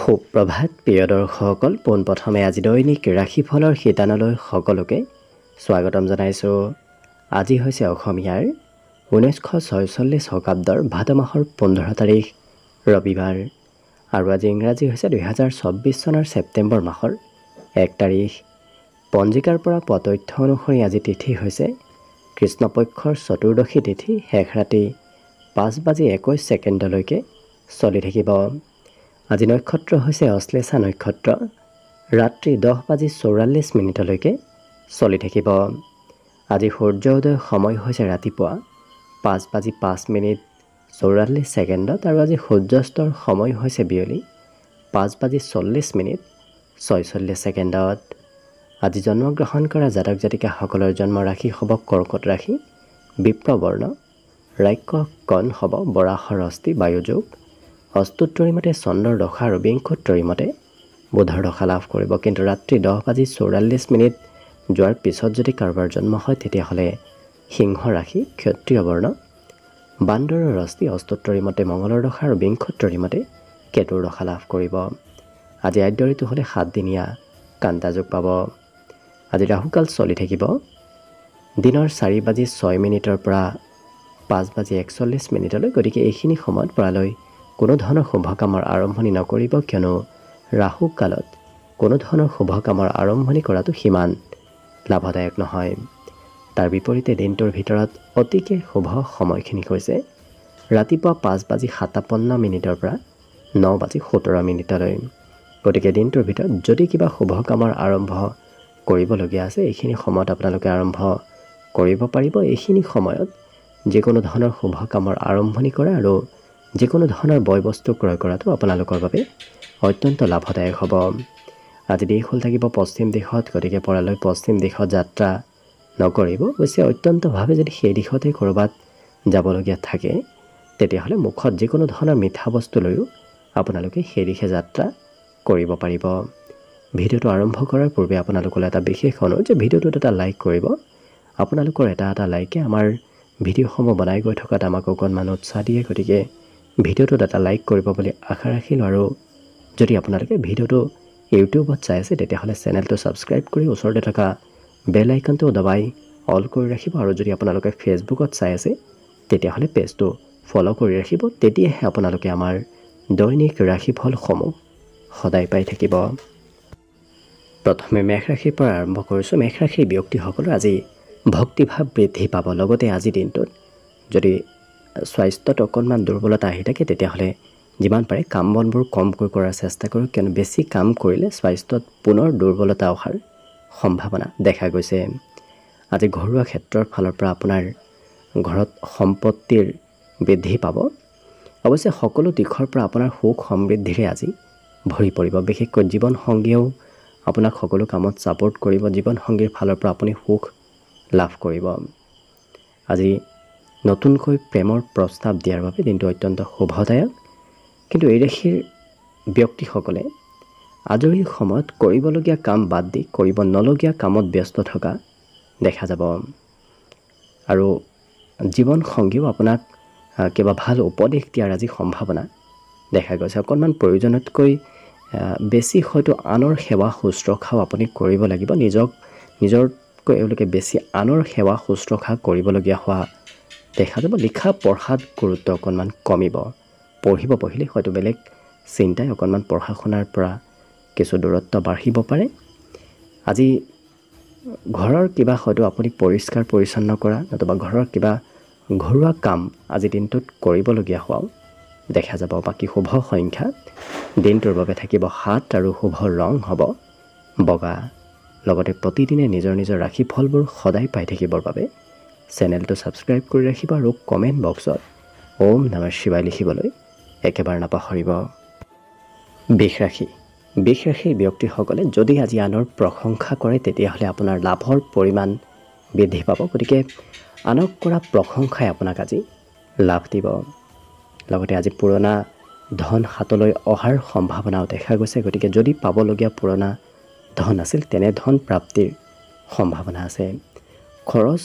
সুপ্ৰভাত প্ৰিয় দৰ্শকসকল, পোনপ্ৰথমে আজি দৈনিক ৰাশিফলৰ শিতানলৈ সকলোকে স্বাগতম জনাইছোঁ। আজি হৈছে অসমীয়াৰ 1946 শকাব্দৰ ভাদ মাহৰ 15 তাৰিখ ৰবিবাৰ আৰু আজি ইংৰাজী হৈছে 2024 চনৰ ছেপ্টেম্বৰ মাহৰ 1 তাৰিখ। পঞ্জিকাৰ পৰা পোৱা তথ্য অনুসৰি আজি তিথি হৈছে কৃষ্ণপক্ষৰ চতুৰ্দশী তিথি, শেষ ৰাতি 5:21 চলি থাকিব। আজি নক্ষত্ৰ হৈছে অশ্লেষা নক্ষত্ৰ, ৰাত্ৰি 10:44 চলি থাকিব। আজি সূৰ্য উদয় সময় হৈছে ৰাতিপুৱা 5:05 আৰু আজি সূৰ্যাস্তৰ সময় হৈছে বিয়লি 5:40 আজি জন্মগ্ৰহণ কৰা জাতক জাতিকাসকলৰ জন্ম ৰাশি হ'ব কৰ্কট ৰাশি, বিপ্ৰবৰ্ণ, ৰাক্য হ'ব বৰাহৰ অস্থি বায়ুযোগ। অস্তুত্তৰী মতে চন্দ্ৰৰ দশা আৰু বিংশোত্তৰী মতে বুধৰ দশা লাভ কৰিব। কিন্তু ৰাত্ৰি 10:44 যোৱাৰ পিছত যদি কাৰোবাৰ জন্ম হয় তেতিয়াহ'লে সিংহ ৰাশি, ক্ষত্ৰিয় বৰ্ণ, বান্দৰৰ অস্থি। অস্তুত্তৰী মতে মঙলৰ দশা আৰু বিংশোত্তৰী মতে কেতুৰ দশা লাভ কৰিব। আজি আদ্য ঋতু হ'লে 7 দিনীয়া কান্তাযোগ পাব। আজি ৰাহুকাল চলি থাকিব দিনৰ 4:06 পৰা 5:41 গতিকে এইখিনি সময়ত পৰালৈ কোনো ধৰণৰ শুভ কামৰ আৰম্ভণি নকৰিব, কিয়নো ৰাহু কালত কোনো ধৰণৰ শুভ কামৰ আৰম্ভণি কৰাটো সিমান লাভদায়ক নহয়। তাৰ বিপৰীতে দিনটোৰ ভিতৰত অতিকে শুভ সময়খিনি হৈছে ৰাতিপুৱা 5:57 পৰা 9:17। গতিকে দিনটোৰ ভিতৰত যদি কিবা শুভ কামৰ আৰম্ভ কৰিবলগীয়া আছে এইখিনি সময়ত আপোনালোকে আৰম্ভ কৰিব পাৰিব। এইখিনি সময়ত যিকোনো ধৰণৰ শুভ কামৰ আৰম্ভণি কৰা আৰু যিকোনো ধৰণৰ বয় বস্তু ক্ৰয় কৰাটো আপোনালোকৰ বাবে অত্যন্ত লাভদায়ক হ'ব। আজি দিশ হ'ল থাকিব পশ্চিম দিশত, গতিকে পৰালৈ পশ্চিম দিশত যাত্ৰা নকৰিব। অৱশ্যে অত্যন্তভাৱে যদি সেই দিশতে ক'ৰবাত যাবলগীয়া থাকে তেতিয়াহ'লে মুখত যিকোনো ধৰণৰ মিঠা বস্তু লৈও আপোনালোকে সেই দিশে যাত্ৰা কৰিব পাৰিব। ভিডিঅ'টো আৰম্ভ কৰাৰ পূৰ্বে আপোনালোকলৈ এটা বিশেষ অনুৰোধ যে ভিডিঅ'টোত এটা লাইক কৰিব। আপোনালোকৰ এটা লাইকে আমাৰ ভিডিঅ'সমূহ বনাই গৈ থকাত আমাক অকণমান উৎসাহ দিয়ে, গতিকে ভিডিঅ'টোত এটা লাইক কৰিব বুলি আশা ৰাখিলোঁ। আৰু যদি আপোনালোকে ভিডিঅ'টো ইউটিউবত চাই আছে তেতিয়াহ'লে চেনেলটো ছাবস্ক্ৰাইব কৰি ওচৰতে থকা বেল আইকনটো দবাই অল কৰি ৰাখিব। আৰু যদি আপোনালোকে ফেচবুকত চাই আছে তেতিয়াহ'লে পেজটো ফ'ল' কৰি ৰাখিব, তেতিয়াহে আপোনালোকে আমাৰ দৈনিক ৰাশিফলসমূহ সদায় পাই থাকিব। প্ৰথমে মেষ ৰাশিৰ পৰা আৰম্ভ কৰিছোঁ। মেষ ৰাশিৰ ব্যক্তিসকলৰ আজি ভক্তিভাৱ বৃদ্ধি পাব। লগতে আজি দিনটোত যদি স্বাস্থ্যত অকণমান দুৰ্বলতা আহি থাকে তেতিয়াহ'লে যিমান পাৰে কাম বনবোৰ কমকৈ কৰাৰ চেষ্টা কৰক, কিয়নো বেছি কাম কৰিলে স্বাস্থ্যত পুনৰ দুৰ্বলতা অহাৰ সম্ভাৱনা দেখা গৈছে। আজি ঘৰুৱা ক্ষেত্ৰৰ ফালৰ পৰা আপোনাৰ ঘৰত সম্পত্তিৰ বৃদ্ধি পাব। অৱশ্যে সকলো দিশৰ পৰা আপোনাৰ সুখ সমৃদ্ধিৰে আজি ভৰি পৰিব। বিশেষকৈ জীৱনসংগীয়েও আপোনাক সকলো কামত ছাপোৰ্ট কৰিব। জীৱনসংগীৰ ফালৰ পৰা আপুনি সুখ লাভ কৰিব। আজি নতুনকৈ প্ৰেমৰ প্ৰস্তাৱ দিয়াৰ বাবে দিনটো অত্যন্ত শুভদায়ক। কিন্তু এই ৰাশিৰ ব্যক্তিসকলে আজৰি সময়ত কৰিবলগীয়া কাম বাদ দি কৰিব নলগীয়া কামত ব্যস্ত থকা দেখা যাব। আৰু জীৱনসংগীও আপোনাক কিবা ভাল উপদেশ দিয়াৰ আজি সম্ভাৱনা দেখা গৈছে। অকণমান প্ৰয়োজনতকৈ বেছি হয়তো আনৰ সেৱা শুশ্ৰূষাও আপুনি কৰিব লাগিব। নিজৰতকৈ এওঁলোকে বেছি আনৰ সেৱা শুশ্ৰূষা কৰিবলগীয়া হোৱা দেখা যাব। লিখা পঢ়াত গুৰুত্ব অকণমান কমিব। পঢ়িলে হয়তো বেলেগ চিন্তাই অকণমান পঢ়া শুনাৰ পৰা কিছু দূৰত্ব বাঢ়িব পাৰে। আজি ঘৰৰ কিবা হয়তো আপুনি পৰিষ্কাৰ পৰিচ্ছন্ন কৰা নতুবা ঘৰৰ কিবা ঘৰুৱা কাম আজি দিনটোত কৰিবলগীয়া হোৱাও দেখা যাব। বাকী শুভ সংখ্যা দিনটোৰ বাবে থাকিব 7 আৰু শুভ ৰং হ'ব বগা। লগতে প্ৰতিদিনে নিজৰ ৰাশিফলবোৰ সদায় পাই থাকিবৰ বাবে চেনেলটো ছাবস্ক্ৰাইব কৰি ৰাখিব আৰু কমেণ্ট বক্সত ওম নমঃ শিৱায় লিখিবলৈ একেবাৰে নাপাহৰিব। বৃষ ৰাশিৰ ব্যক্তিসকলে যদি আজি আনৰ প্ৰশংসা কৰে তেতিয়াহ'লে আপোনাৰ লাভৰ পৰিমাণ বৃদ্ধি পাব। গতিকে আনক কৰা প্ৰশংসাই আপোনাক আজি লাভ দিব। লগতে আজি পুৰণা ধন হাতলৈ অহাৰ সম্ভাৱনাও দেখা গৈছে। গতিকে যদি পাবলগীয়া পুৰণা ধন আছিল তেনে ধন প্ৰাপ্তিৰ সম্ভাৱনা আছে। খৰচ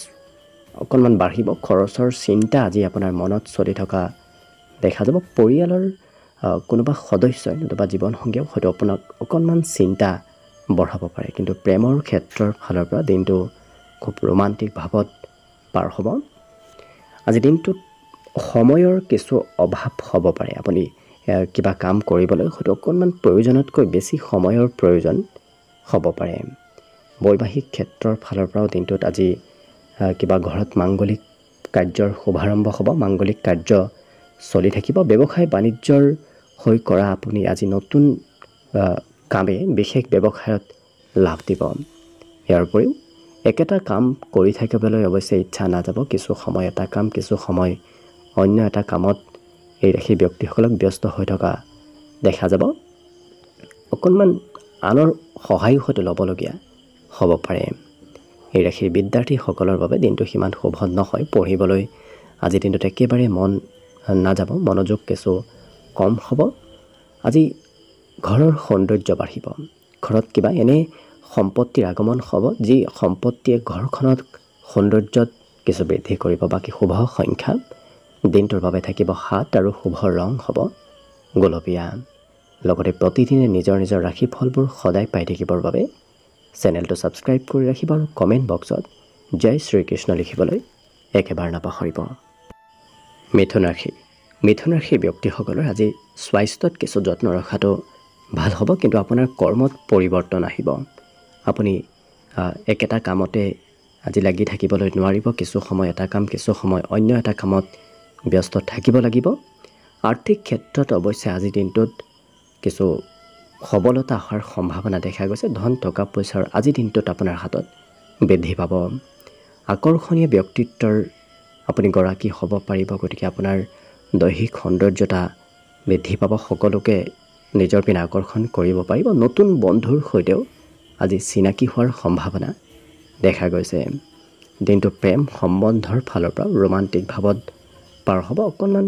অকণমান বাঢ়িব। খৰচৰ চিন্তা আজি আপোনাৰ মনত চলি থকা দেখা যাব। পৰিয়ালৰ কোনোবা সদস্যই নতুবা জীৱনসংগীয়েও হয়তো আপোনাক অকণমান চিন্তা বঢ়াব পাৰে, কিন্তু প্ৰেমৰ ক্ষেত্ৰৰ ফালৰ পৰা দিনটো খুব ৰোমান্টিক ভাৱত পাৰ হ'ব। আজি দিনটোত সময়ৰ কিছু অভাৱ হ'ব পাৰে, আপুনি কিবা কাম কৰিবলৈ হয়তো অকণমান প্ৰয়োজনতকৈ বেছি সময়ৰ প্ৰয়োজন হ'ব পাৰে। বৈবাহিক ক্ষেত্ৰৰ ফালৰ পৰাও দিনটোত আজি কিবা ঘৰত মাংগলিক কাৰ্যৰ শুভাৰম্ভ হ'ব, মাংগলিক কাৰ্য চলি থাকিব। ব্যৱসায় বাণিজ্যৰ হৈ কৰা আপুনি আজি নতুন কামে বিশেষ ব্যৱসায়ত লাভ দিব। ইয়াৰ উপৰিও একেটা কাম কৰি থাকিবলৈ অৱশ্যে ইচ্ছা নাযাব, কিছু সময় এটা কাম, কিছু সময় অন্য এটা কামত এই ৰাশিৰ ব্যক্তিসকলক ব্যস্ত হৈ থকা দেখা যাব। অকণমান আনৰ সহায়ো হয়তো ল'বলগীয়া হ'ব পাৰে। এই ৰাশিৰ বিদ্যাৰ্থীসকলৰ বাবে দিনটো সিমান শুভ নহয়, পঢ়িবলৈ আজি দিনটোত একেবাৰে মন নাযাব, মনোযোগ কিছু কম হ'ব। আজি ঘৰৰ সৌন্দৰ্য বাঢ়িব, ঘৰত কিবা এনে সম্পত্তিৰ আগমন হ'ব যি সম্পত্তিয়ে ঘৰখনত সৌন্দৰ্যত কিছু বৃদ্ধি কৰিব। বাকী শুভ সংখ্যা দিনটোৰ বাবে থাকিব 7 আৰু শুভ ৰং হ'ব গোলপীয়া। লগতে প্ৰতিদিনে নিজৰ নিজৰ ৰাশিফলবোৰ সদায় পাই থাকিবৰ বাবে চেনেলটো ছাবস্ক্ৰাইব কৰি ৰাখিব আৰু কমেণ্ট বক্সত জয় শ্ৰীকৃষ্ণ লিখিবলৈ একেবাৰে নাপাহৰিব। মিথুন ৰাশি। মিথুন ৰাশিৰ ব্যক্তিসকলৰ আজি স্বাস্থ্যত কিছু যত্ন ৰখাটো ভাল হ'ব, কিন্তু আপোনাৰ কৰ্মত পৰিৱৰ্তন আহিব। আপুনি একেটা কামতে আজি লাগি থাকিবলৈ নোৱাৰিব, কিছু সময় এটা কাম, কিছু সময় অন্য এটা কামত ব্যস্ত থাকিব লাগিব। আৰ্থিক ক্ষেত্ৰত অৱশ্যে আজিৰ দিনটোত কিছু সবলতা অহাৰ সম্ভাৱনা দেখা গৈছে। ধন টকা পইচাৰ আজিৰ দিনটোত আপোনাৰ হাতত বৃদ্ধি পাব। আকৰ্ষণীয় ব্যক্তিত্বৰ আপুনি গৰাকী হ'ব পাৰিব, গতিকে আপোনাৰ দৈহিক সৌন্দৰ্যতা বৃদ্ধি পাব, সকলোকে নিজৰ পিনে আকৰ্ষণ কৰিব পাৰিব। নতুন বন্ধুৰ সৈতেও আজি চিনাকি হোৱাৰ সম্ভাৱনা দেখা গৈছে। দিনটো প্ৰেম সম্বন্ধৰ ফালৰ পৰা ৰোমান্টিক ভাৱত পাৰ হ'ব। অকণমান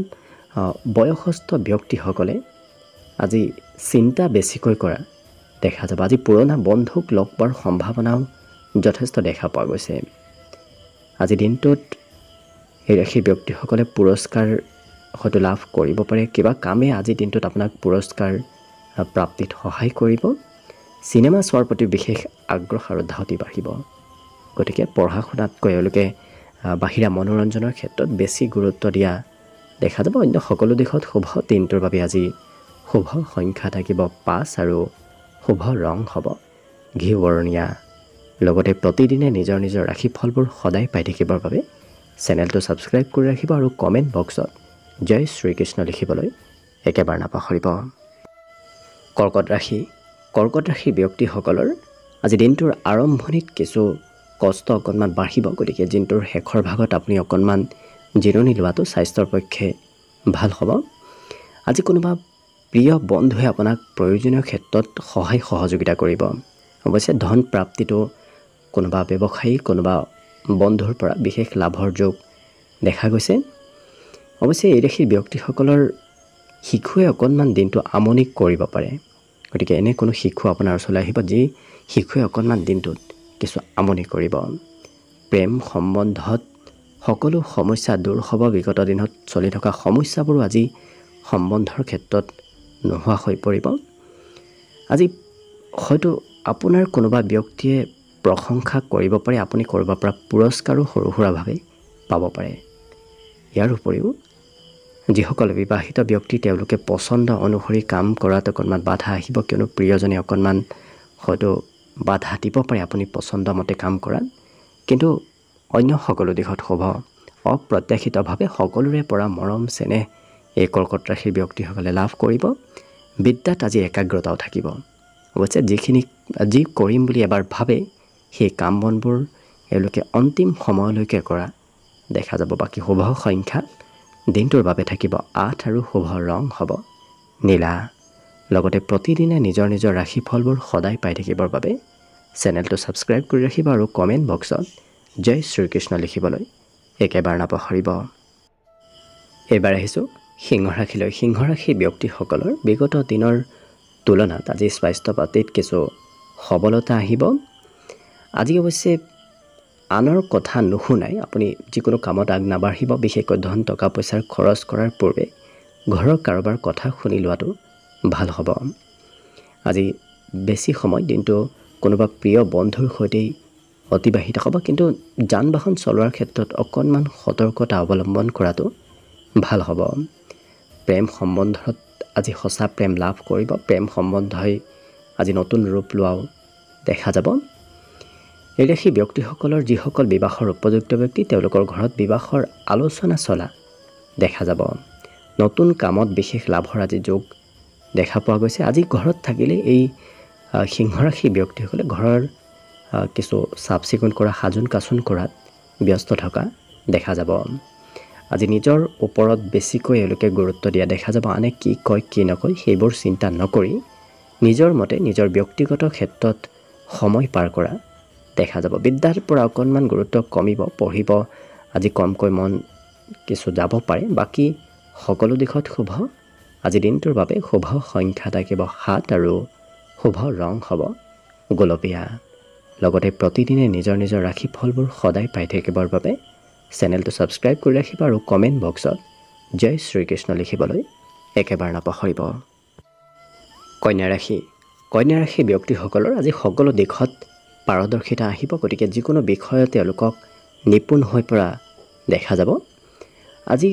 বয়সস্থ ব্যক্তিসকলে আজি চিন্তা বেছিকৈ কৰা দেখা যাব। আজি পুৰণা বন্ধুক লগ পোৱাৰ সম্ভাৱনাও যথেষ্ট দেখা পোৱা গৈছে। আজি দিনটোত এই ৰাশিৰ ব্যক্তিসকলে পুৰস্কাৰ হয়তো লাভ কৰিব পাৰে, কিবা কামে আজিৰ দিনটোত আপোনাক পুৰস্কাৰ প্ৰাপ্তিত সহায় কৰিব। চিনেমা চোৱাৰ প্ৰতি বিশেষ আগ্ৰহ আৰু ধাউতি বাঢ়িব, গতিকে পঢ়া শুনাতকৈ এওঁলোকে বাহিৰা মনোৰঞ্জনৰ ক্ষেত্ৰত বেছি গুৰুত্ব দিয়া দেখা যাব। অন্য সকলো দিশত শুভ দিনটোৰ বাবে আজি শুভ সংখ্যা থাকিব 5 আৰু শুভ ৰং হ'ব ঘিউ বৰণীয়া। লগতে প্ৰতিদিনে নিজৰ নিজৰ ৰাশিফলবোৰ সদায় পাই থাকিবৰ বাবে চেনেলটো ছাবস্ক্ৰাইব কৰি ৰাখিব আৰু কমেণ্ট বক্সত জয় শ্ৰীকৃষ্ণ লিখিবলৈ একেবাৰে নাপাহৰিব। কৰ্কট ৰাশি। কৰ্কট ৰাশিৰ ব্যক্তিসকলৰ আজি দিনটোৰ আৰম্ভণিত কিছু কষ্ট অকণমান বাঢ়িব, গতিকে দিনটোৰ শেষৰ ভাগত আপুনি অকণমান জিৰণি লোৱাটো স্বাস্থ্যৰ পক্ষে ভাল হ'ব। আজি কোনোবা প্ৰিয় বন্ধুৱে আপোনাক প্ৰয়োজনীয় ক্ষেত্ৰত সহায় সহযোগিতা কৰিব। অৱশ্যে ধন প্ৰাপ্তিটো কোনোবা ব্যৱসায়ী, কোনোবা বন্ধুৰ পৰা বিশেষ লাভৰ যোগ দেখা গৈছে। অৱশ্যে এই ৰাশিৰ ব্যক্তিসকলৰ শিশুৱে অকণমান দিনটো আমনি কৰিব পাৰে, গতিকে এনে কোনো শিশু আপোনাৰ ওচৰলৈ আহিব যি শিশুৱে অকণমান দিনটোত কিছু আমনি কৰিব। প্ৰেম সম্বন্ধত সকলো সমস্যা দূৰ হ'ব। বিগত দিনত চলি থকা সমস্যাবোৰো আজি সম্বন্ধৰ ক্ষেত্ৰত নোহোৱা হৈ পৰিব। আজি হয়তো আপোনাৰ কোনোবা ব্যক্তিয়ে প্ৰশংসা কৰিব পাৰে, আপুনি ক'ৰবাৰ পৰা পুৰস্কাৰো সৰু সুৰাভাৱে পাব পাৰে। ইয়াৰ উপৰিও যিসকল বিবাহিত ব্যক্তি তেওঁলোকে পচন্দ অনুসৰি কাম কৰাত অকণমান বাধা আহিব, কিয়নো প্ৰিয়জনে অকণমান হয়তো বাধা দিব পাৰে আপুনি পচন্দ মতে কাম কৰাত। কিন্তু অন্য সকলো দিশত শুভ। অপ্ৰত্যাশিতভাৱে সকলোৰে পৰা মৰম চেনেহ এই কৰ্কট ৰাশিৰ ব্যক্তিসকলে লাভ কৰিব। বিদ্যাত আজি একাগ্ৰতাও থাকিব। অৱশ্যে যি কৰিম বুলি এবাৰ ভাবে সেই কাম বনবোৰ এওঁলোকে অন্তিম সময়লৈকে কৰা দেখা যাব। বাকী শুভ সংখ্যা দিনটোৰ বাবে থাকিব 8 আৰু শুভ ৰং হ'ব নীলা। লগতে প্ৰতিদিনে নিজৰ নিজৰ ৰাশিফলবোৰ সদায় পাই থাকিবৰ বাবে চেনেলটো ছাবস্ক্ৰাইব কৰি ৰাখিব আৰু কমেণ্ট বক্সত জয় শ্ৰীকৃষ্ণ লিখিবলৈ একেবাৰে নাপাহৰিব। এইবাৰ আহিছোঁ সিংহ ৰাশিলৈ। সিংহ ৰাশিৰ ব্যক্তিসকলৰ বিগত দিনৰ তুলনাত আজি স্বাস্থ্য পাতিত কিছু সবলতা আহিব। আজি অৱশ্যে আনৰ কথা নুশুনাই আপুনি যিকোনো কামত আগ নাবাঢ়িব। বিশেষকৈ ধন টকা পইচাৰ খৰচ কৰাৰ পূৰ্বে ঘৰৰ কাৰোবাৰ কথা শুনি লোৱাটো ভাল হ'ব। আজি বেছি সময় দিনটো কোনোবা প্ৰিয় বন্ধুৰ সৈতেই অতিবাহিত হ'ব, কিন্তু যান বাহন চলোৱাৰ ক্ষেত্ৰত অকণমান সতৰ্কতা অৱলম্বন কৰাটো ভাল হ'ব। প্ৰেম সম্বন্ধত আজি সঁচা প্ৰেম লাভ কৰিব। প্ৰেম সম্বন্ধই আজি নতুন ৰূপ লোৱাও দেখা যাব। এই ৰাশি ব্যক্তিসকলৰ যিসকল বিবাহৰ উপযুক্ত ব্যক্তি, তেওঁলোকৰ ঘৰত বিবাহৰ আলোচনা চলা দেখা যাব। নতুন কামত বিশেষ লাভৰ আজি যোগ দেখা পোৱা গৈছে। আজি ঘৰত থাকিলে এই সিংহ ৰাশি ব্যক্তিসকলে ঘৰৰ কিছু চাফ চিকুণ কৰা, সাজোন কাচোন কৰাত ব্যস্ত থকা দেখা যাব। আজি নিজৰ ওপৰত বেছিকৈ এওঁলোকে গুৰুত্ব দিয়া দেখা যাব। আনে কি কয় কি নকয় সেইবোৰ চিন্তা নকৰি নিজৰ মতে নিজৰ ব্যক্তিগত ক্ষেত্ৰত সময় পাৰ কৰা দেখা যাব। বিদ্যাৰ পৰা অকণমান গুৰুত্ব কমিব, পঢ়িব আজি কমকৈ মন কিছু যাব পাৰে। বাকী সকলো দিশত শুভ। আজি দিনটোৰ বাবে শুভ সংখ্যা থাকিব 7 আৰু শুভ ৰং হ'ব গোলপীয়া। লগতে প্ৰতিদিনে নিজৰ নিজৰ ৰাশিফলবোৰ সদায় পাই থাকিবৰ বাবে চেনেলটো ছাবস্ক্ৰাইব কৰি ৰাখিব আৰু কমেণ্ট বক্সত জয় শ্ৰীকৃষ্ণ লিখিবলৈ একেবাৰে নাপাহৰিব। কন্যা ৰাশি। কন্যা ৰাশি ব্যক্তিসকলৰ আজি সকলো দিশত পাৰদৰ্শিতা আহিব, গতিকে যিকোনো বিষয়ত তেওঁলোকক নিপুণ হৈ পৰা দেখা যাব। আজি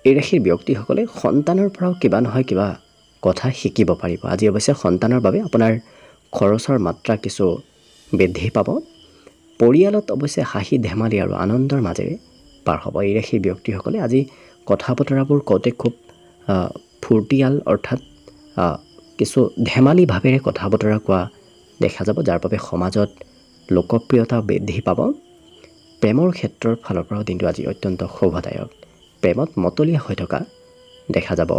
এই ৰাশিৰ ব্যক্তিসকলে সন্তানৰ পৰাও কিবা নহয় কিবা কথা শিকিব পাৰিব। আজি অৱশ্যে সন্তানৰ বাবে আপোনাৰ খৰচৰ মাত্ৰা কিছু বৃদ্ধি পাব। পৰিয়ালত অৱশ্যে হাঁহি ধেমালি আৰু আনন্দৰ মাজেৰে পাৰ হ'ব। এই ৰাশিৰ ব্যক্তিসকলে আজি কথা বতৰাবোৰ কওঁতে খুব ফূৰ্তিয়াল, অৰ্থাৎ কিছু ধেমালি ভাৱেৰে কথা বতৰা কোৱা দেখা যাব, যাৰ বাবে সমাজত লোকপ্ৰিয়তা বৃদ্ধি পাব। প্ৰেমৰ ক্ষেত্ৰৰ ফালৰ পৰাও দিনটো আজি অত্যন্ত শুভদায়ক। প্ৰেমত মতলীয়া হৈ থকা দেখা যাব।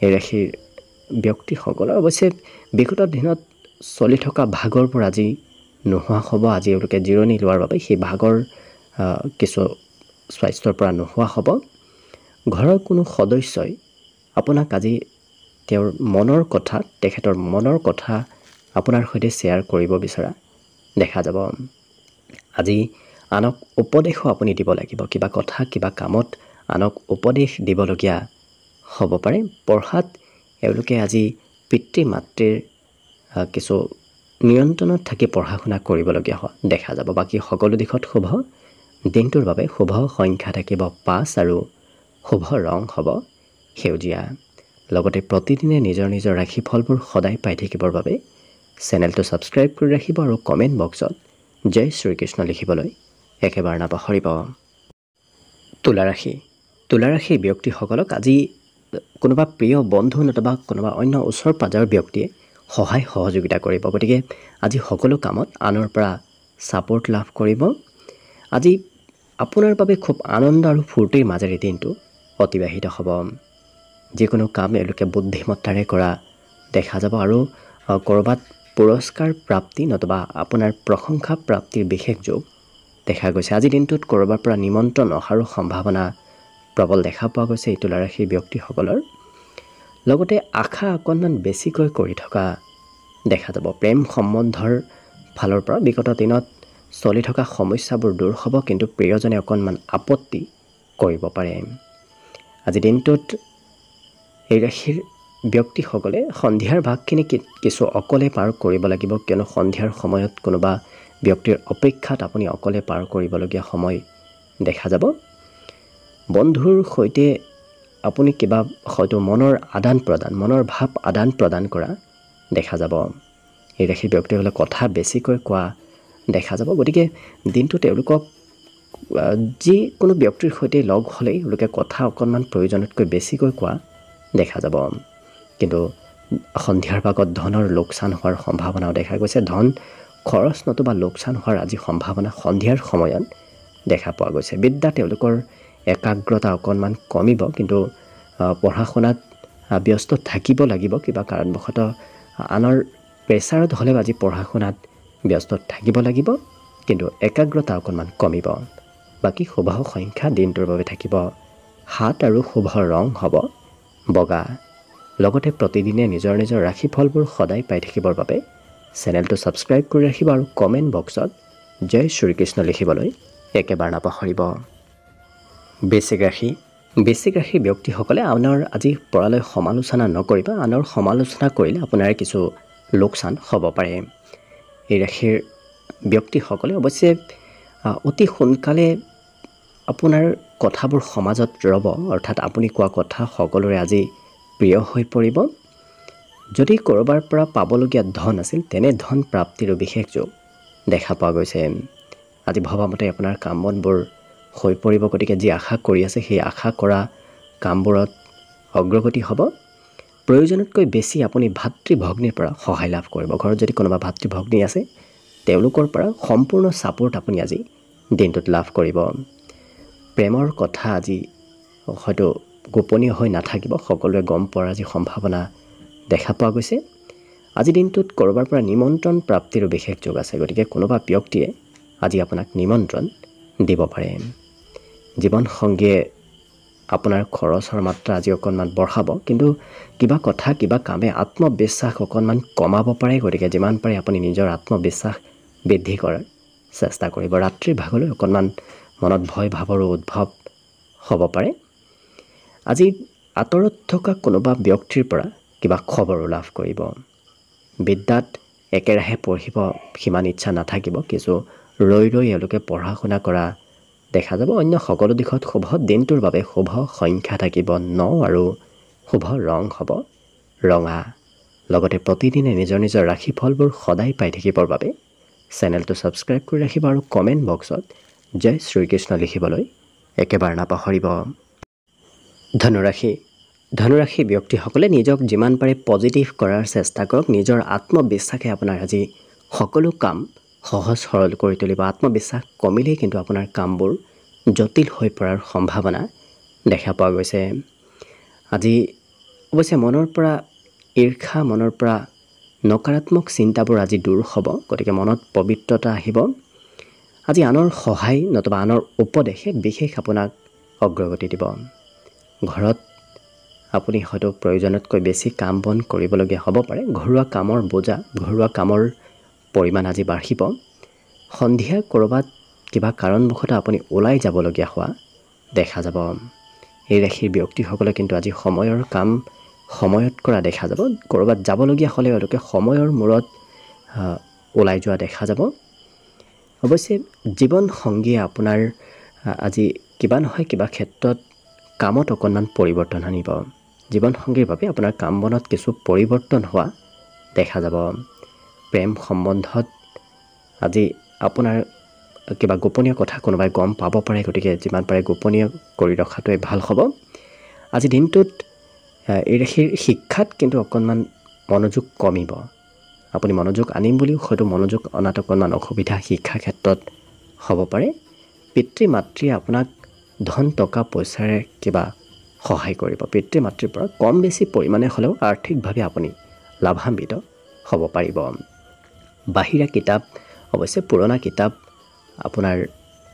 এই ৰাশিৰ ব্যক্তিসকলৰ অৱশ্যে বিগত দিনত চলি থকা ভাগৰ পৰা আজি নোহোৱা হ'ব। আজি এওঁলোকে জিৰণি লোৱাৰ বাবে সেই ভাগৰ কিছু স্বাস্থ্যৰ পৰা নোহোৱা হ'ব। ঘৰৰ কোনো সদস্যই আপোনাক আজি তেওঁৰ মনৰ কথা, তেখেতৰ মনৰ কথা আপোনাৰ সৈতে শ্বেয়াৰ কৰিব বিচৰা দেখা যাব। আজি আনক উপদেশো আপুনি দিব লাগিব। কিবা কথা, কিবা কামত আনক উপদেশ দিবলগীয়া হ'ব পাৰে। পঢ়াত এওঁলোকে আজি পিতৃ মাতৃৰ কিছু নিয়ন্ত্ৰণত থাকি পঢ়া শুনা কৰিবলগীয়া দেখা যাব। বাকী সকলো দিশত শুভ। দিনটোৰ বাবে শুভ সংখ্যা থাকিব 5 আৰু শুভ ৰং হ'ব সেউজীয়া। লগতে প্ৰতিদিনে নিজৰ নিজৰ ৰাশিফলবোৰ সদায় পাই থাকিবৰ বাবে চেনেলটো ছাবস্ক্ৰাইব কৰি ৰাখিব আৰু কমেণ্ট বক্সত জয় শ্ৰীকৃষ্ণ লিখিবলৈ একেবাৰে নাপাহৰিব। তুলা ৰাশি। তুলা ৰাশিৰ ব্যক্তিসকলক আজি কোনোবা প্ৰিয় বন্ধু নতুবা কোনোবা অন্য ওচৰ পাজৰৰ ব্যক্তিয়ে সহায় সহযোগিতা কৰিব, গতিকে আজি সকলো কামত আনৰ পৰা ছাপোৰ্ট লাভ কৰিব। আজি আপোনাৰ বাবে খুব আনন্দ আৰু ফূৰ্তিৰ মাজেৰে দিনটো অতিবাহিত হ'ব। যিকোনো কাম এওঁলোকে বুদ্ধিমত্তাৰে কৰা দেখা যাব আৰু ক'ৰবাত পুৰস্কাৰ প্ৰাপ্তি নতুবা আপোনাৰ প্ৰশংসা প্ৰাপ্তিৰ বিশেষ যোগ দেখা গৈছে। আজি দিনটোত ক'ৰবাৰ পৰা নিমন্ত্ৰণ অহাৰো সম্ভাৱনা প্ৰবল দেখা পোৱা গৈছে এই তুলা ৰাশিৰ ব্যক্তিসকলৰ। লগতে আশা অকণমান বেছিকৈ কৰি থকা দেখা যাব। প্ৰেম সম্বন্ধৰ ফালৰ পৰা বিগত দিনত চলি থকা সমস্যাবোৰ দূৰ হ'ব, কিন্তু প্ৰিয়জনে অকণমান আপত্তি কৰিব পাৰে। আজি দিনটোত এই ৰাশিৰ ব্যক্তিসকলে সন্ধিয়াৰ ভাগখিনি কিছু অকলে পাৰ কৰিব লাগিব, কিয়নো সন্ধিয়াৰ সময়ত কোনোবা ব্যক্তিৰ অপেক্ষাত আপুনি অকলে পাৰ কৰিবলগীয়া সময় দেখা যাব। বন্ধুৰ সৈতে আপুনি কিবা হয়তো মনৰ আদান প্ৰদান, মনৰ ভাৱ আদান প্ৰদান কৰা দেখা যাব। এই ৰাশিৰ ব্যক্তিসকলে কথা বেছিকৈ কোৱা দেখা যাব, গতিকে দিনটো তেওঁলোকক যিকোনো ব্যক্তিৰ সৈতে লগ হ'লেই তেওঁলোকে কথা অকণমান প্ৰয়োজনতকৈ বেছিকৈ কোৱা দেখা যাব। কিন্তু সন্ধিয়াৰ ভাগত ধনৰ লোকচান হোৱাৰ সম্ভাৱনাও দেখা গৈছে। ধন খৰচ নতুবা লোকচান হোৱাৰ আজি সম্ভাৱনা সন্ধিয়াৰ সময়ত দেখা পোৱা গৈছে। বিদ্যা তেওঁলোকৰ একাগ্ৰতা অকণমান কমিব, কিন্তু পঢ়া শুনাত ব্যস্ত থাকিব লাগিব। কিবা কাৰণবশতঃ আনৰ প্ৰেছাৰত হ'লেও আজি পঢ়া শুনাত ব্যস্ত থাকিব লাগিব, কিন্তু একাগ্ৰতা অকণমান কমিব। বাকী শুভ সংখ্যা দিনটোৰ বাবে থাকিব 7 আৰু শুভ ৰং হ'ব বগা। লগতে প্ৰতিদিনে নিজৰ নিজৰ ৰাশিফলবোৰ সদায় পাই থাকিবৰ বাবে চেনেলটো ছাবস্ক্ৰাইব কৰি ৰাখিব আৰু কমেণ্ট বক্সত জয় শ্ৰীকৃষ্ণ লিখিবলৈ একেবাৰে নাপাহৰিব। বৃশ্চিক ৰাশি। বৃশ্চিক ৰাশিৰ ব্যক্তিসকলে আনৰ আজি পৰালৈ সমালোচনা নকৰিব। আনৰ সমালোচনা কৰিলে আপোনাৰ কিছু লোকচান হ'ব পাৰে। এই ৰাশিৰ ব্যক্তিসকলে অৱশ্যে অতি সোনকালে আপোনাৰ কথাবোৰ সমাজত ৰ'ব, অৰ্থাৎ আপুনি কোৱা কথা সকলোৰে আজি প্ৰিয় হৈ পৰিব। যদি ক'ৰবাৰ পৰা পাবলগীয়া ধন আছিল তেনে ধন প্ৰাপ্তিৰো বিশেষ যোগ দেখা পোৱা গৈছে। আজি ভবামতে আপোনাৰ কাম বনবোৰ হৈ পৰিব, গতিকে যি আশা কৰি আছে সেই আশা কৰা কামবোৰত অগ্ৰগতি হ'ব। প্ৰয়োজনতকৈ বেছি আপুনি ভাতৃ ভগ্নীৰ পৰা সহায় লাভ কৰিব। ঘৰত যদি কোনোবা ভাতৃ ভগ্নী আছে তেওঁলোকৰ পৰা সম্পূৰ্ণ ছাপোৰ্ট আপুনি আজি দিনটোত লাভ কৰিব। প্ৰেমৰ কথা আজি হয়তো গোপনীয় হৈ নাথাকিব, সকলোৱে গম পোৱাৰ আজি সম্ভাৱনা দেখা পোৱা গৈছে। আজি দিনটোত ক'ৰবাৰ পৰা নিমন্ত্ৰণ প্ৰাপ্তিৰো বিশেষ যোগ আছে, গতিকে কোনোবা ব্যক্তিয়ে আজি আপোনাক নিমন্ত্ৰণ দিব পাৰে। জীৱনসংগীয়ে আপোনাৰ খৰচৰ মাত্ৰা আজি অকণমান বঢ়াব, কিন্তু কিবা কথা কিবা কামে আত্মবিশ্বাস অকণমান কমাব পাৰে। গতিকে যিমান পাৰে আপুনি নিজৰ আত্মবিশ্বাস বৃদ্ধি কৰাৰ চেষ্টা কৰিব। ৰাত্ৰিৰ ভাগলৈ অকণমান মনত ভয় ভাৱৰো উদ্ভৱ হ'ব পাৰে। আজি আঁতৰত থকা কোনোবা ব্যক্তিৰ পৰা কিবা খবৰো লাভ কৰিব। বিদ্যাত একেৰাহে পঢ়িব সিমান ইচ্ছা নাথাকিব, কিছু ৰৈ এওঁলোকে পঢ়া শুনা কৰা দেখা যাব। অন্য সকলো দিশত শুভ। দিনটোৰ বাবে শুভ সংখ্যা থাকিব 9 আৰু শুভ ৰং হ'ব ৰঙা। লগতে প্ৰতিদিনে নিজৰ নিজৰ ৰাশিফলবোৰ সদায় পাই থাকিবৰ বাবে চেনেলটো ছাবস্ক্ৰাইব কৰি ৰাখিব আৰু কমেণ্ট বক্সত জয় শ্ৰীকৃষ্ণ লিখিবলৈ একেবাৰে নাপাহৰিব। ধনুৰাশি ব্যক্তিসকলে নিজক যিমান পাৰে পজিটিভ কৰাৰ চেষ্টা কৰক। নিজৰ আত্মবিশ্বাসে আপোনাৰ আজি সকলো কাম সহজ সৰল কৰি তুলিব। আত্মবিশ্বাস কমিলেই কিন্তু আপোনাৰ কামবোৰ জটিল হৈ পৰাৰ সম্ভাৱনা দেখা পোৱা গৈছে। আজি অৱশ্যে মনৰ পৰা ঈৰ্ষা, মনৰ পৰা নকাৰাত্মক চিন্তাবোৰ আজি দূৰ হ'ব, গতিকে মনত পবিত্ৰতা আহিব। আজি আনৰ সহায় নতুবা আনৰ উপদেশে বিশেষ আপোনাক অগ্ৰগতি দিব। ঘৰত আপুনি হয়তো প্ৰয়োজনতকৈ বেছি কাম বন কৰিবলগীয়া হ'ব পাৰে। ঘৰুৱা কামৰ বোজা, ঘৰুৱা কামৰ পৰিমাণ আজি বাঢ়িব। সন্ধিয়া ক'ৰবাত কিবা কাৰণবশতঃ আপুনি ওলাই যাবলগীয়া হোৱা দেখা যাব। এই ৰাশিৰ ব্যক্তিসকলে কিন্তু আজি সময়ৰ কাম সময়ত কৰা দেখা যাব। ক'ৰবাত যাবলগীয়া হ'লে তেওঁলোকে সময়ৰ মূৰত ওলাই যোৱা দেখা যাব। অৱশ্যে জীৱনসংগীয়ে আপোনাৰ আজি কিবা নহয় কিবা ক্ষেত্ৰত কামত অকণমান পৰিৱৰ্তন আনিব। জীৱনসংগীৰ বাবে আপোনাৰ কাম বনত কিছু পৰিৱৰ্তন হোৱা দেখা যাব। প্ৰেম সম্বন্ধত আজি আপোনাৰ কিবা গোপনীয় কথা কোনোবাই গম পাব পাৰে, গতিকে যিমান পাৰে গোপনীয় কৰি ৰখাটোৱে ভাল হ'ব। আজি দিনটোত এই ৰাশিৰ শিক্ষাত কিন্তু অকণমান মনোযোগ কমিব। আপুনি মনোযোগ আনিম বুলিও হয়তো মনোযোগ অনাত অকণমান অসুবিধা শিক্ষা ক্ষেত্ৰত হ'ব পাৰে। পিতৃ মাতৃয়ে আপোনাক ধন টকা পইচাৰে কিবা সহায় কৰিব। পিতৃ মাতৃৰ পৰা কম বেছি পৰিমাণে হ'লেও আৰ্থিকভাৱে আপুনি লাভান্বিত হ'ব পাৰিব। বাহিৰা কিতাপ, অৱশ্যে পুৰণা কিতাপ আপোনাৰ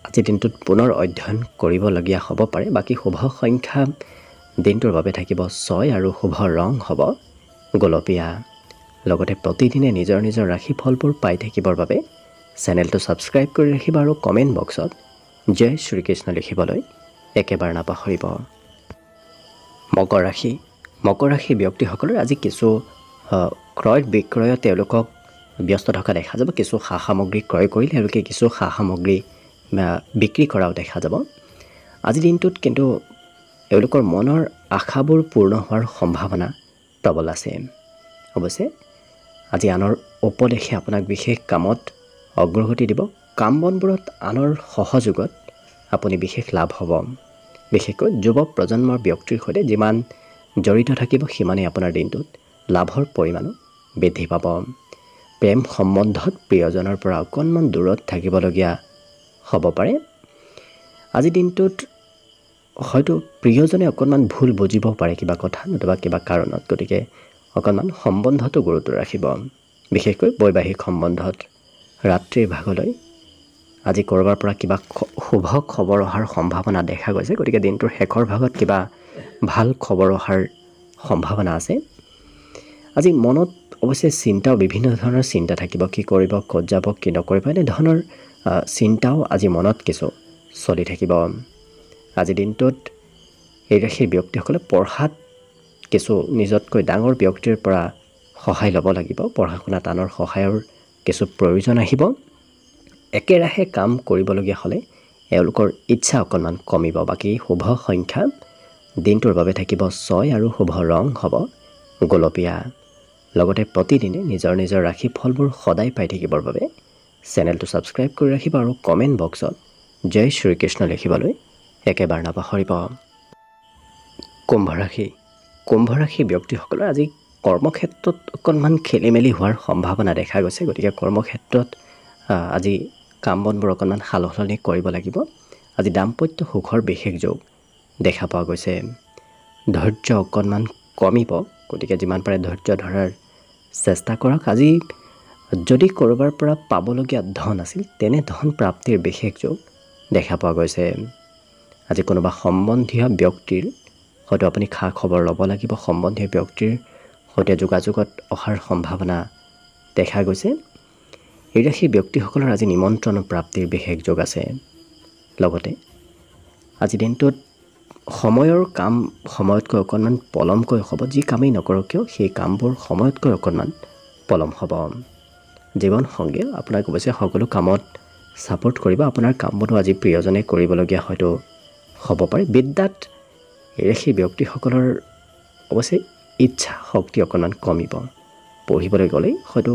আজিৰ দিনটোত পুনৰ অধ্যয়ন কৰিবলগীয়া হ'ব পাৰে। বাকী শুভ সংখ্যা দিনটোৰ বাবে থাকিব 6 আৰু শুভ ৰং হ'ব গোলপীয়া। লগতে প্ৰতিদিনে নিজৰ নিজৰ ৰাশিফলবোৰ পাই থাকিবৰ বাবে চেনেলটো ছাবস্ক্ৰাইব কৰি ৰাখিব আৰু কমেণ্ট বক্সত জয় শ্ৰীকৃষ্ণ লিখিবলৈ একেবাৰে নাপাহৰিব। মকৰ ৰাশি ব্যক্তিসকলৰ আজি কিছু ক্ৰয় বিক্ৰয়ত তেওঁলোকক ব্যস্ত থকা দেখা যাব। কিছু সা সামগ্ৰী ক্ৰয় কৰিলে তেওঁলোকে কিছু সা সামগ্ৰী বিক্ৰী কৰাও দেখা যাব। আজিৰ দিনটোত কিন্তু এওঁলোকৰ মনৰ আশাবোৰ পূৰ্ণ হোৱাৰ সম্ভাৱনা প্ৰবল আছে। অৱশ্যে আজি আনৰ উপদেশে আপোনাক বিশেষ কামত অগ্ৰগতি দিব। কাম বনবোৰত আনৰ সহযোগত আপুনি বিশেষ লাভ হ'ব। বিশেষকৈ যুৱ প্ৰজন্মৰ ব্যক্তিৰ সৈতে যিমান জড়িত থাকিব সিমানেই আপোনাৰ দিনটোত লাভৰ পৰিমাণো বৃদ্ধি পাব। প্ৰেম সম্বন্ধত প্ৰিয়জনৰ পৰা অকণমান দূৰত থাকিবলগীয়া হ'ব পাৰে। আজিৰ দিনটোত হয়তো প্ৰিয়জনে অকণমান ভুল বুজিব পাৰে কিবা কথা নতুবা কিবা কাৰণত, গতিকে অকণমান সম্বন্ধটো গুৰুত্ব ৰাখিব। বিশেষকৈ বৈবাহিক সম্বন্ধত ৰাত্ৰিৰ ভাগলৈ আজি ক'ৰবাৰ পৰা কিবা শুভ খবৰ অহাৰ সম্ভাৱনা দেখা গৈছে, গতিকে দিনটোৰ শেষৰ ভাগত কিবা ভাল খবৰ অহাৰ সম্ভাৱনা আছে। আজি মনত অৱশ্যে চিন্তাও বিভিন্ন ধৰণৰ চিন্তা থাকিব। কি কৰিব, ক'ত যাব, কি নকৰিব, এনেধৰণৰ চিন্তাও আজি মনত কিছু চলি থাকিব। আজিৰ দিনটোত এই ৰাশিৰ ব্যক্তিসকলে পঢ়াত কিছু নিজতকৈ ডাঙৰ ব্যক্তিৰ পৰা সহায় ল'ব লাগিব। পঢ়া শুনাত আনৰ সহায়ৰ কিছু প্ৰয়োজন আহিব। একেৰাহে কাম কৰিবলগীয়া হ'লে এওঁলোকৰ ইচ্ছা অকণমান কমিব। বাকী শুভ সংখ্যা দিনটোৰ বাবে থাকিব 6 আৰু শুভ ৰং হ'ব গোলপীয়া। লগতে প্ৰতিদিনে নিজৰ নিজৰ ৰাশিফলবোৰ সদায় পাই থাকিবৰ বাবে চেনেলটো ছাবস্ক্ৰাইব কৰি ৰাখিব আৰু কমেণ্ট বক্সত জয় শ্ৰীকৃষ্ণ লিখিবলৈ একেবাৰে নাপাহৰিব। কুম্ভ ৰাশি। কুম্ভ ৰাশি ব্যক্তিসকলৰ আজি কৰ্মক্ষেত্ৰত অকণমান খেলি মেলি হোৱাৰ সম্ভাৱনা দেখা গৈছে। গতিকে কৰ্মক্ষেত্ৰত আজি কাম বনবোৰ অকণমান সাল সলনি কৰিব লাগিব। আজি দাম্পত্য সুখৰ বিশেষ যোগ দেখা পোৱা গৈছে। ধৈৰ্য অকণমান কমিব। গতিকে যিমান পাৰে ধৈৰ্য ধৰাৰ চেষ্টা কৰক। আজি যদি ক'ৰবাৰ পৰা পাবলগীয়া ধন আছিল তেনে ধন প্ৰাপ্তিৰ বিশেষ যোগ দেখা পোৱা গৈছে। আজি কোনোবা সম্বন্ধীয় ব্যক্তিৰ হয়তো আপুনি খা খবৰ ল'ব লাগিব। সম্বন্ধীয় ব্যক্তিৰ সৈতে যোগাযোগত অহাৰ সম্ভাৱনা দেখা গৈছে। এই ৰাশিৰ ব্যক্তিসকলৰ আজি নিমন্ত্ৰণ প্ৰাপ্তিৰ বিশেষ যোগ আছে। লগতে আজি দিনটোত সময়ৰ কাম সময়তকৈ অকণমান পলমকৈ হ'ব। যি কামেই নকৰক কিয় সেই কামবোৰ সময়তকৈ অকণমান পলম হ'ব। জীৱনসংগীয়ে আপোনাক অৱশ্যে সকলো কামত ছাপোৰ্ট কৰিব। আপোনাৰ কামবোৰো আজি প্ৰিয়জনে কৰিবলগীয়া হয়তো হ'ব পাৰে। বিদ্যাত এই ৰাশিৰ ব্যক্তিসকলৰ অৱশ্যে ইচ্ছা শক্তি অকণমান কমিব। পঢ়িবলৈ গ'লেই হয়তো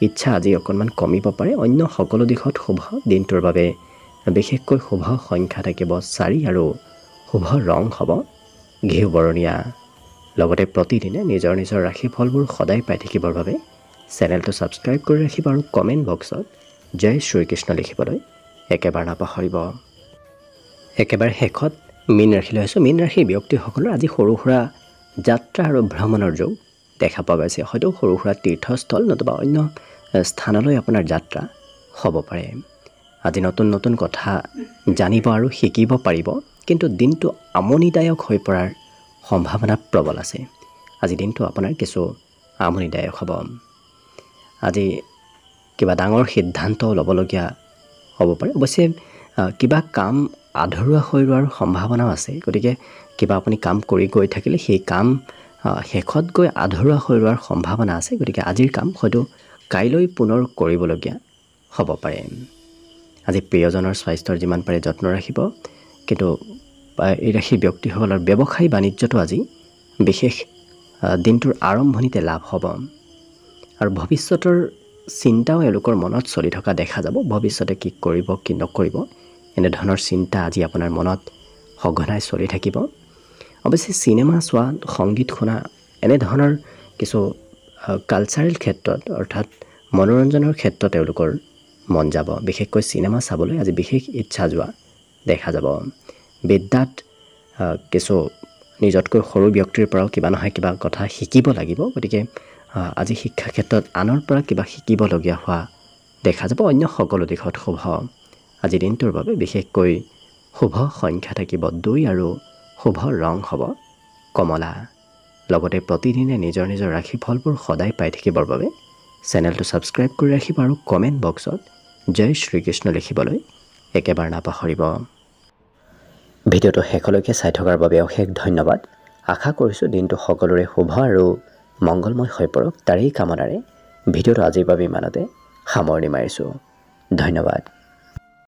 ইচ্ছা আজি অকণমান কমিব পাৰে। অন্য সকলো দিশত শুভ দিনটোৰ বাবে বিশেষকৈ শুভ সংখ্যা থাকিব 4 আৰু শুভ ৰং হ'ব ঘিউ বৰণীয়া। লগতে প্ৰতিদিনে নিজৰ নিজৰ ৰাশিফলবোৰ সদায় পাই থাকিবৰ বাবে চেনেলটো ছাবস্ক্ৰাইব কৰি ৰাখিব আৰু কমেণ্ট বক্সত জয় শ্ৰীকৃষ্ণ লিখিবলৈ একেবাৰে নাপাহৰিব। একেবাৰে শেষত মীন ৰাশিলৈ আছোঁ। মীন ৰাশিৰ ব্যক্তিসকলৰ আজি সৰু সুৰা যাত্ৰা আৰু ভ্ৰমণৰ যোগ দেখা পোৱা গৈছে। হয়তো সৰু সুৰা তীৰ্থস্থল নতুবা অন্য স্থানলৈ আপোনাৰ যাত্ৰা হ'ব পাৰে। আজি নতুন নতুন কথা জানিব আৰু শিকিব পাৰিব। কিন্তু দিনটো আমনিদায়ক হৈ পৰাৰ সম্ভাৱনা প্ৰবল আছে। আজি দিনটো আপোনাৰ কিছু আমনিদায়ক হ'ব। আজি কিবা ডাঙৰ সিদ্ধান্ত ল'বলগীয়া হ'ব পাৰে। অৱশ্যে কিবা কাম আধৰুৱা হৈ ৰোৱাৰ সম্ভাৱনাও আছে। গতিকে কিবা আপুনি কাম কৰি গৈ থাকিলে সেই কাম শেষত গৈ আধৰুৱা হৈ ৰোৱাৰ সম্ভাৱনা আছে। গতিকে আজিৰ কাম হয়তো কাইলৈ পুনৰ কৰিবলগীয়া হ'ব পাৰে। আজি প্ৰিয়জনৰ স্বাস্থ্যৰ যিমান পাৰে যত্ন ৰাখিব। কিন্তু এই ৰাশিৰ ব্যক্তিসকলৰ ব্যৱসায় বাণিজ্যটো আজি বিশেষ দিনটোৰ আৰম্ভণিতে লাভ হ'ব। আৰু ভৱিষ্যতৰ চিন্তাও এওঁলোকৰ মনত চলি থকা দেখা যাব। ভৱিষ্যতে কি কৰিব কি নকৰিব এনেধৰণৰ চিন্তা আজি আপোনাৰ মনত সঘনাই চলি থাকিব। অৱশ্যে চিনেমা চোৱা, সংগীত শুনা এনেধৰণৰ কিছু কালচাৰেল ক্ষেত্ৰত অৰ্থাৎ মনোৰঞ্জনৰ ক্ষেত্ৰত তেওঁলোকৰ মন যাব। বিশেষকৈ চিনেমা চাবলৈ আজি বিশেষ ইচ্ছা যোৱা দেখা যাব। বিদ্যাত কিছু নিজতকৈ সৰু ব্যক্তিৰ পৰাও কিবা নহয় কিবা কথা শিকিব লাগিব। গতিকে আজি শিক্ষা ক্ষেত্ৰত আনৰ পৰা কিবা শিকিবলগীয়া হোৱা দেখা যাব। অন্য সকলো দিশত শুভ। আজি দিনটোৰ বাবে বিশেষকৈ শুভ সংখ্যা থাকিব 2 আৰু শুভ ৰং হ'ব কমলা। লগতে প্ৰতিদিনে নিজৰ নিজৰ ৰাশিফলবোৰ সদায় পাই থাকিবৰ বাবে চেনেলটো ছাবস্ক্ৰাইব কৰি ৰাখিব আৰু কমেণ্ট বক্সত জয় শ্ৰীকৃষ্ণ লিখিবলৈ একেবাৰে নাপাহৰিব। ভিডিঅ'টো শেষলৈকে চাই থকাৰ বাবে অশেষ ধন্যবাদ। আশা কৰিছোঁ দিনটো সকলোৰে শুভ আৰু মংগলময় হৈ পৰক। তাৰেই কামনাৰে ভিডিঅ'টো আজিৰ বাবে ইমানতে সামৰণি মাৰিছোঁ। ধন্যবাদ।